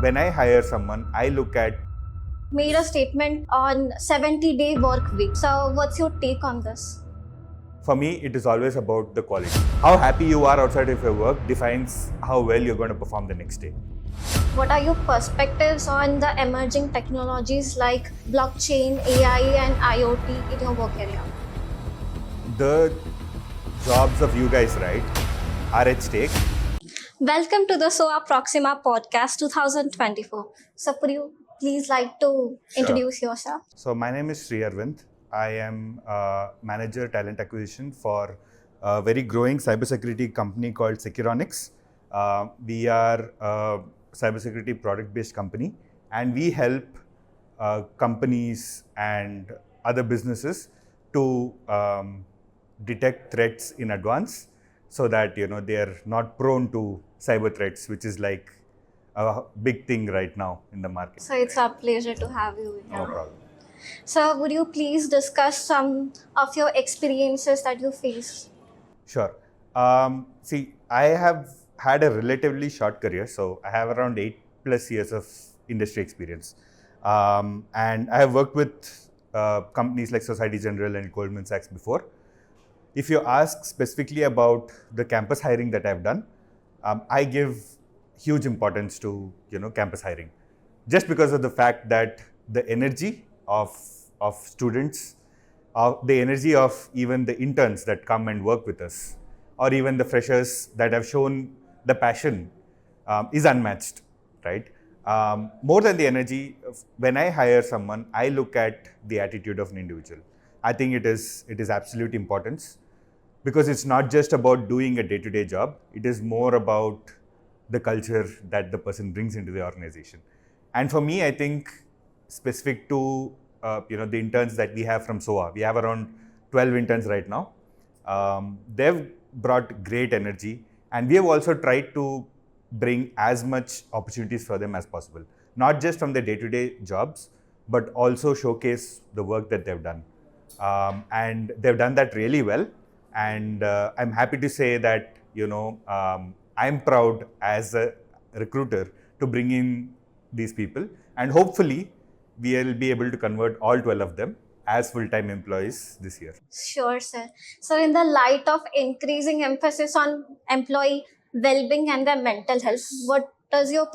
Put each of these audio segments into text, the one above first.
when I hire someone, I look at made a statement on 70-day work week. So what's your take on this? For me, it is always about the quality. How happy you are outside of your work defines how well you're going to perform the next day. What are your perspectives on the emerging technologies like blockchain, AI, and IoT in your work area? The jobs of you guys, right, are at stake. Welcome to the SOA PROXIMA podcast 2024. So would you please like to introduce yourself? So my name is SriArvind. I am manager talent acquisition for a very growing cybersecurity company called SECURONIX. We are a cybersecurity product-based company, and we help companies and other businesses to detect threats in advance, so that they are not prone to cyber threats, which is like a big thing right now in the market. So it's a pleasure to have you here. No problem. So would you please discuss some of your experiences that you faced? Sure. See, I have had a relatively short career, so I have around 8+ years of industry experience, and I have worked with companies like Society General and Goldman Sachs before. If you ask specifically about the campus hiring that I've done, I give huge importance to campus hiring, just because of the fact that the energy of students, the energy of even the interns that come and work with us, or even the freshers that have shown the passion, is unmatched, right? More than the energy, when I hire someone, I look at the attitude of an individual. I think it is absolute importance, because it's not just about doing a day-to-day job. It is more about the culture that the person brings into the organization. And for me, I think specific to the interns that we have from SOA, we have around 12 interns right now. They've brought great energy, and we have also tried to bring as much opportunities for them as possible, not just from the day-to-day jobs, but also showcase the work that they've done. And they've done that really well. And I'm happy to say that I'm proud as a recruiter to bring in these people, and hopefully we'll be able to convert all 12 of them as full-time employees this year. Sure, sir. So in the light of increasing emphasis on employee well-being and their mental health, what does your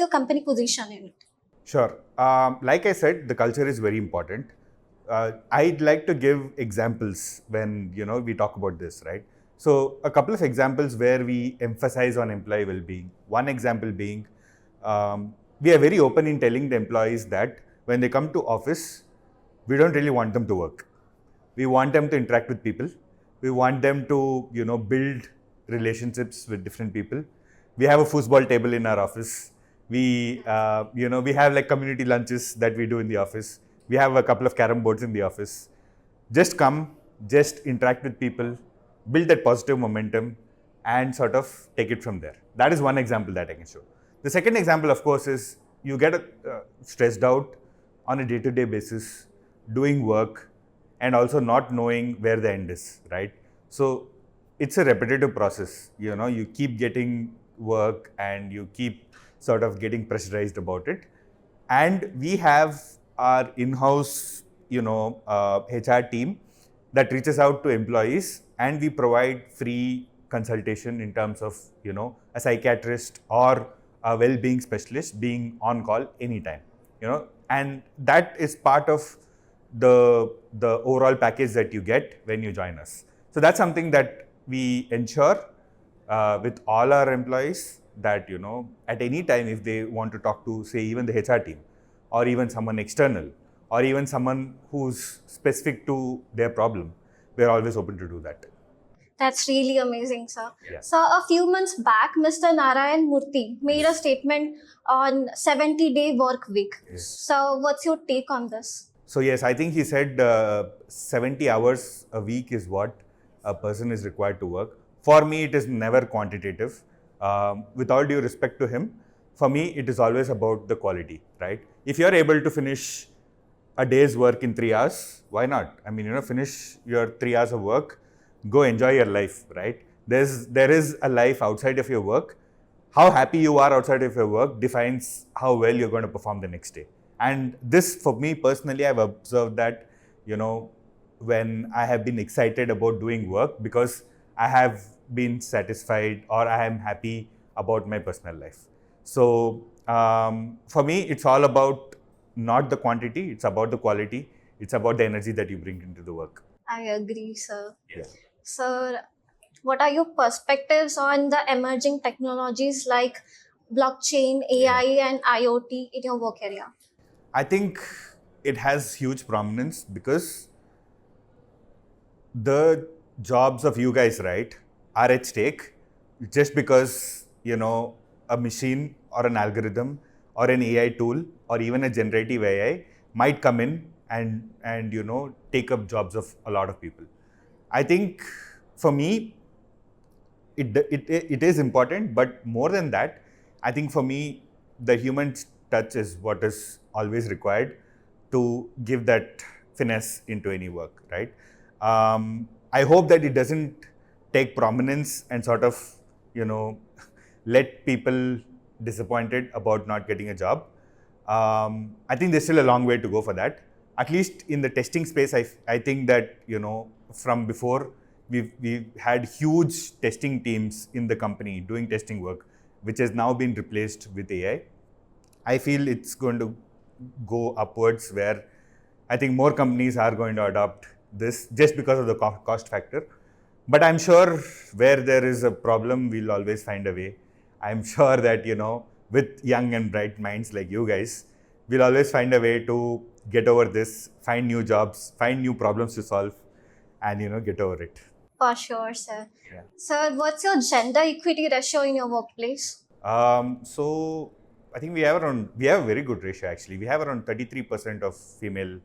company position in it? Sure. Like I said, the culture is very important. I'd like to give examples when we talk about this, right? So a couple of examples where we emphasize on employee well-being. One example being, we are very open in telling the employees that when they come to office, we don't really want them to work. We want them to interact with people. We want them to build relationships with different people. We have a foosball table in our office. We have like community lunches that we do in the office. We have a couple of carom boards in the office. Just come, just interact with people, build that positive momentum, and sort of take it from there. That is one example that I can show. The second example, of course, is you get stressed out on a day-to-day basis, doing work, and also not knowing where the end is, right? So it's a repetitive process. You keep getting work, and you keep sort of getting pressurized about it. And we have our in-house, HR team that reaches out to employees, and we provide free consultation in terms of, a psychiatrist or a well-being specialist being on call anytime, and that is part of the overall package that you get when you join us. So that's something that we ensure with all our employees, that, at any time, if they want to talk to, say, even the HR team, or even someone external, or even someone who's specific to their problem, we're always open to do that. That's really amazing, sir. Yeah. So a few months back, Mr. Narayan Murthy made a statement on 70-day work week. Yes. So what's your take on this? So yes, I think he said 70 hours a week is what a person is required to work. For me, it is never quantitative. With all due respect to him, for me, it is always about the quality, right? If you're able to finish a day's work in 3 hours, why not? I mean, finish your 3 hours of work, go enjoy your life, right? There is a life outside of your work. how happy you are outside of your work defines how well you're going to perform the next day. And this, for me personally, I've observed that, when I have been excited about doing work because I have been satisfied or I am happy about my personal life. So for me, it's all about not the quantity, it's about the quality, it's about the energy that you bring into the work. I agree, sir. Yeah. Sir, what are your perspectives on the emerging technologies like blockchain, AI, and IoT in your work area? I think it has huge prominence because the jobs of you guys, right, are at stake just because, a machine or an algorithm or an AI tool or even a generative AI might come in and take up jobs of a lot of people. I think for me, it is important, but more than that, I think for me, the human touch is what is always required to give that finesse into any work, right? I hope that it doesn't take prominence and sort of, let people disappointed about not getting a job. I think there's still a long way to go for that. At least in the testing space, I think that, from before, we've had huge testing teams in the company doing testing work, which has now been replaced with AI. I feel it's going to go upwards where I think more companies are going to adopt this just because of the cost factor. But I'm sure where there is a problem, we'll always find a way. I'm sure that, with young and bright minds like you guys, we'll always find a way to get over this, find new jobs, find new problems to solve, and, get over it. For sure, sir. Yeah. Sir, what's your gender equity ratio in your workplace? So I think we have a very good ratio actually. We have around 33% of female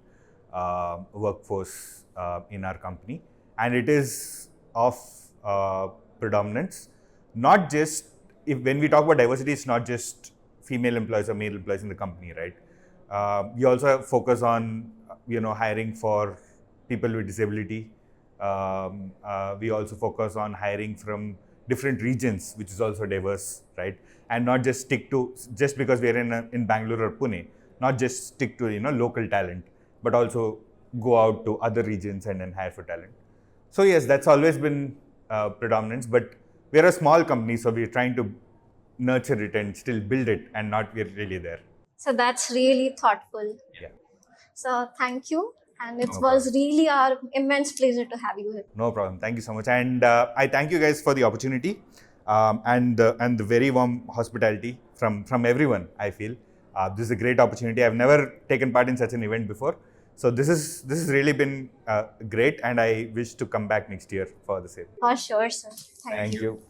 workforce in our company, and it is of predominance. Not just when we talk about diversity, it's not just female employees or male employees in the company, right? We also focus on hiring for people with disability. We also focus on hiring from different regions, which is also diverse, right? And not just stick to just because we're in Bangalore or Pune, not just stick to local talent, but also go out to other regions and then hire for talent. So yes, that's always been predominance, but we're a small company, so we're trying to nurture it and still build it, and not we're really there. So that's really thoughtful. Yeah. So thank you. And it No was problem. really our immense pleasure to have you here. No problem. Thank you so much, and I thank you guys for the opportunity and the very warm hospitality from everyone. I feel this is a great opportunity. I've never taken part in such an event before, so this has really been great, and I wish to come back next year for the same. For sure, sir. Thank Thank you. you.